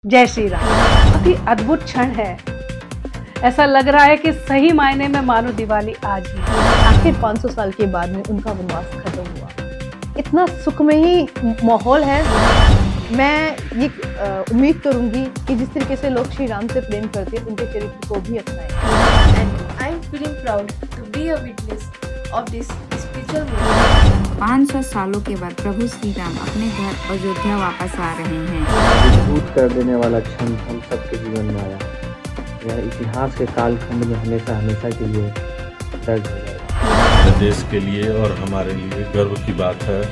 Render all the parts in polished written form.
जय श्री राम। बहुत ही अद्भुत क्षण है। ऐसा लग रहा है कि सही मायने में मानो दिवाली आज ही। आखिर 500 साल के बाद में उनका वनवास खत्म हुआ। इतना सुखमयी माहौल है। मैं ये उम्मीद करूंगी कि जिस तरीके से लोग श्री राम से प्रेम करते हैं उनके चरित्र को भी अपनाएं। And I'm feeling proud to be a witness of this spiritual moment. 500 सालों के बाद प्रभु श्री राम अपने घर अयोध्या वापस आ रहे हैं। अद्भुत कर देने वाला क्षण हम सबके जीवन में आया। यह इतिहास के कालखंड में हमेशा हमेशा के लिए दर्ज हो जाएगा। हमारे देश के लिए और हमारे लिए गर्व की बात है।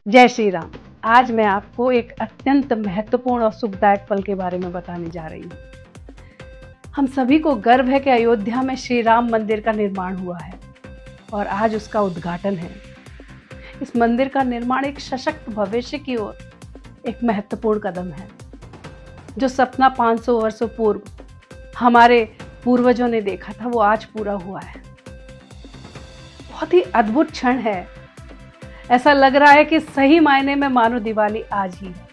जय श्री राम। आज मैं आपको एक अत्यंत महत्वपूर्ण और सुखदायक पल के बारे में बताने जा रही हूँ। हम सभी को गर्व है कि अयोध्या में श्री राम मंदिर का निर्माण हुआ है और आज उसका उद्घाटन है। इस मंदिर का निर्माण एक सशक्त भविष्य की ओर एक महत्वपूर्ण कदम है। जो सपना 500 वर्षों पूर्व हमारे पूर्वजों ने देखा था वो आज पूरा हुआ है। बहुत ही अद्भुत क्षण है। ऐसा लग रहा है कि सही मायने में मानो दिवाली आज ही है।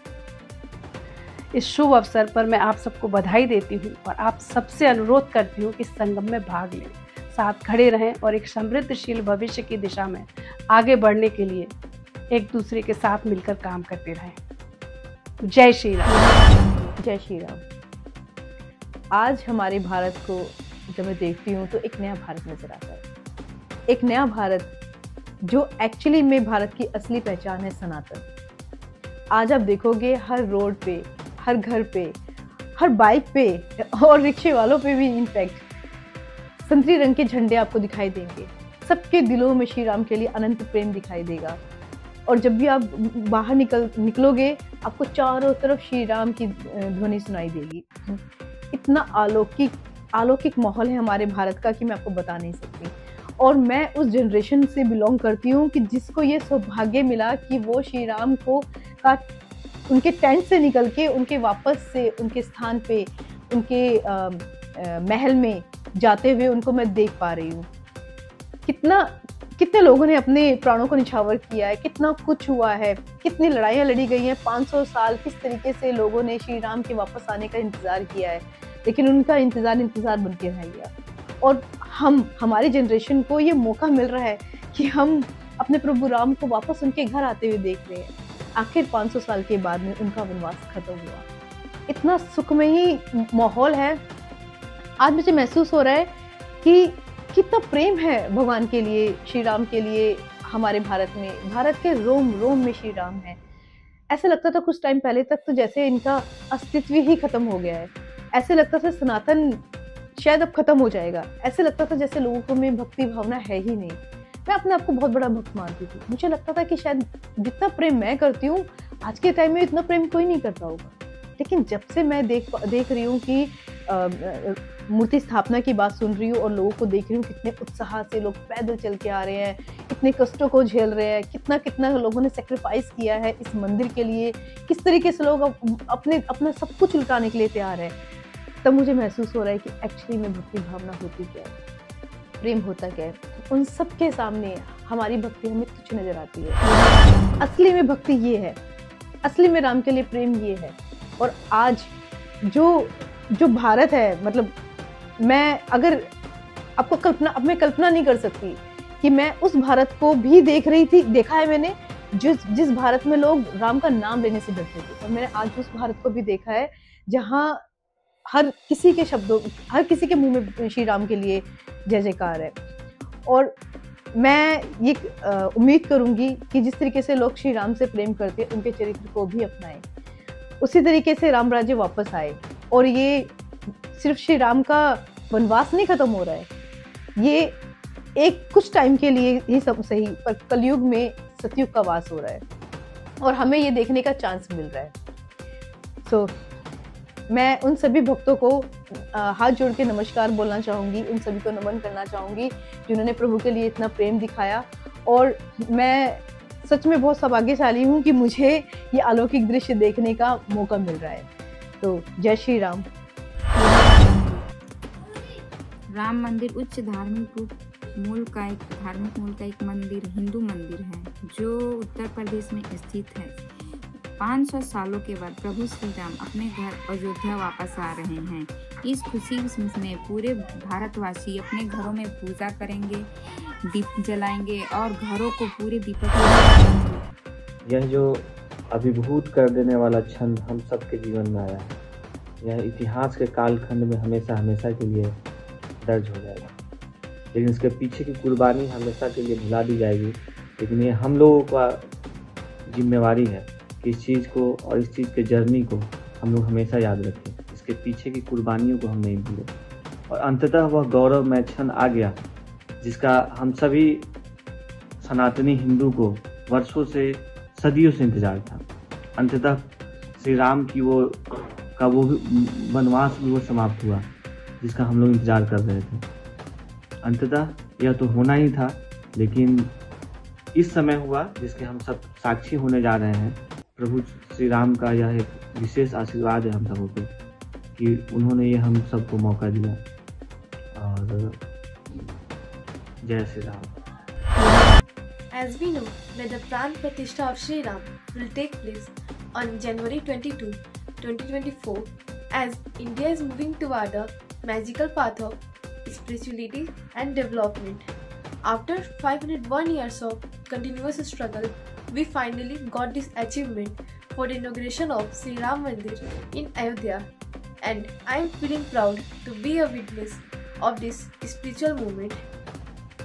इस शुभ अवसर पर मैं आप सबको बधाई देती हूँ और आप सबसे अनुरोध करती हूँ कि संगम में भाग लें, साथ खड़े रहें और एक समृद्धशील भविष्य की दिशा में आगे बढ़ने के लिए एक दूसरे के साथ मिलकर काम करते रहें। जय श्री राम। जय श्री राम। आज हमारे भारत को जब मैं देखती हूँ तो एक नया भारत नजर आता है। एक नया भारत जो एक्चुअली में भारत की असली पहचान है, सनातन। आज आप देखोगे हर रोड पे, हर घर पे, हर बाइक पे और रिक्शे वालों पे भी इनफैक्ट संतरी रंग के झंडे आपको दिखाई देंगे। सबके दिलों में श्री राम के लिए अनंत प्रेम दिखाई देगा। और जब भी आप बाहर निकलोगे आपको चारों तरफ श्री राम की ध्वनि सुनाई देगी। इतना अलौकिक माहौल है हमारे भारत का कि मैं आपको बता नहीं सकती। और मैं उस जनरेशन से बिलोंग करती हूँ कि जिसको ये सौभाग्य मिला कि वो श्री राम को उनके टेंट से निकल के उनके वापस से उनके स्थान पे उनके महल में जाते हुए उनको मैं देख पा रही हूँ। कितने लोगों ने अपने प्राणों को निछावर किया है, कितना कुछ हुआ है, कितनी लड़ाइयाँ लड़ी गई हैं। 500 साल किस तरीके से लोगों ने श्री राम के वापस आने का इंतज़ार किया है, लेकिन उनका इंतज़ार बन के रह गया। और हमारी जनरेशन को ये मौका मिल रहा है कि हम अपने प्रभु राम को वापस उनके घर आते हुए देख रहे हैं। आखिर 500 साल के बाद में उनका वनवास खत्म हुआ। इतना सुखमयी माहौल है। आज मुझे महसूस हो रहा है कि कितना प्रेम है भगवान के लिए, श्री राम के लिए। हमारे भारत के रोम रोम में श्री राम है। ऐसा लगता था कुछ टाइम पहले तक तो जैसे इनका अस्तित्व ही खत्म हो गया है। ऐसे लगता था सनातन शायद अब खत्म हो जाएगा। ऐसे लगता था जैसे लोगों को में भक्ति भावना है ही नहीं। मैं अपने आप को बहुत बड़ा भक्त मानती थी। मुझे लगता था कि शायद जितना प्रेम मैं करती हूँ आज के टाइम में इतना प्रेम कोई नहीं करता होगा। लेकिन जब से मैं देख रही हूँ कि मूर्ति स्थापना की बात सुन रही हूँ और लोगों को देख रही हूँ कितने उत्साह से लोग पैदल चल के आ रहे हैं, कितने कष्टों को झेल रहे हैं, कितना लोगों ने सेक्रीफाइस किया है इस मंदिर के लिए, किस तरीके से लोग अपना सब कुछ लुटाने के लिए तैयार है, तब मुझे महसूस हो रहा है कि एक्चुअली में भक्ति भावना होती क्या है, प्रेम होता क्या है। उन सब के सामने हमारी भक्ति हमें तुच्छ नजर आती है। असली में भक्ति ये है, असली में राम के लिए प्रेम ये है। और आज जो भारत है, मतलब मैं अगर आपको कल्पना नहीं कर सकती कि मैं उस भारत को भी देखा है मैंने जिस भारत में लोग राम का नाम लेने से डरते थे, और मैंने आज उस भारत को भी देखा है जहाँ हर किसी के मुंह में श्री राम के लिए जय जयकार है। और मैं ये उम्मीद करूंगी कि जिस तरीके से लोग श्री राम से प्रेम करते हैं, उनके चरित्र को भी अपनाएं, उसी तरीके से राम राज्य वापस आए। और ये सिर्फ श्री राम का वनवास नहीं खत्म हो रहा है, ये एक कुछ टाइम के लिए ही सब सही, पर कलयुग में सतयुग का वास हो रहा है और हमें ये देखने का चांस मिल रहा है। सो मैं उन सभी भक्तों को हाथ जोड़ के नमस्कार बोलना चाहूँगी, उन सभी को नमन करना चाहूँगी जिन्होंने प्रभु के लिए इतना प्रेम दिखाया। और मैं सच में बहुत सौभाग्यशाली हूँ कि मुझे ये अलौकिक दृश्य देखने का मौका मिल रहा है। तो जय श्री राम। राम मंदिर उच्च धार्मिक मूल का एक मंदिर, हिंदू मंदिर है जो उत्तर प्रदेश में स्थित है। 500 सालों के बाद प्रभु श्री राम अपने घर अयोध्या वापस आ रहे हैं। इस खुशी में पूरे भारतवासी अपने घरों में पूजा करेंगे, दीप जलाएंगे और घरों को पूरे दीपक। यह जो अभिभूत कर देने वाला क्षण हम सबके जीवन में आया है, यह इतिहास के कालखंड में हमेशा हमेशा के लिए दर्ज हो जाएगा। लेकिन इसके पीछे की कुर्बानी हमेशा के लिए भुला दी जाएगी। लेकिन ये हम लोगों का जिम्मेवारी है कि इस चीज़ को और इस चीज़ के जर्नी को हम लोग हमेशा याद रखें, इसके पीछे की कुर्बानियों को हम नहीं भूलें। और अंततः वह गौरवमय क्षण आ गया जिसका हम सभी सनातनी हिंदू को वर्षों से, सदियों से इंतजार था। अंततः श्री राम की वो वनवास भी वो समाप्त हुआ जिसका हम लोग इंतजार कर रहे थे। अंततः यह तो होना ही था, लेकिन इस समय हुआ जिसके हम सब साक्षी होने जा रहे हैं। प्रभु श्री राम का यह एक विशेष आशीर्वाद है हम सबों पे कि उन्होंने ये हम सबको मौका दिया। और जय Shri Ram. As we know that the Pran Pratishtha of Sri Ram will take place on January 22, 2024, as India is moving toward a magical path of spirituality and development. After 501 years of continuous struggle, we finally got this achievement for the inauguration of Sri Ram Mandir in Ayodhya, and I am feeling proud to be a witness of this spiritual movement.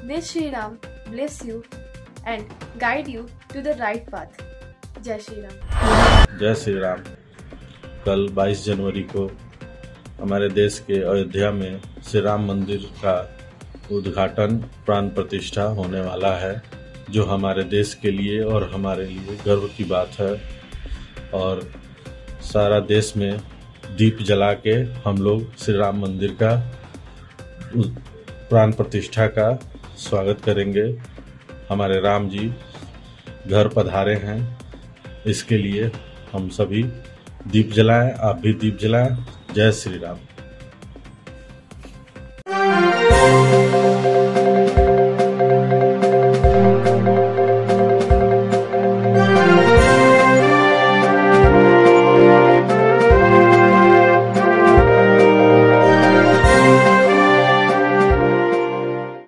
May Sri Ram bless you and guide you to the right path. Jai Shri Ram. जय श्री राम। कल 22 जनवरी को हमारे देश के अयोध्या में श्री राम मंदिर का उद्घाटन, प्राण प्रतिष्ठा होने वाला है, जो हमारे देश के लिए और हमारे लिए गर्व की बात है। और सारा देश में दीप जला के हम लोग श्री राम मंदिर का प्राण प्रतिष्ठा का स्वागत करेंगे। हमारे राम जी घर पधारे हैं, इसके लिए हम सभी दीप जलाएं, आप भी दीप जलाएं। जय श्री राम।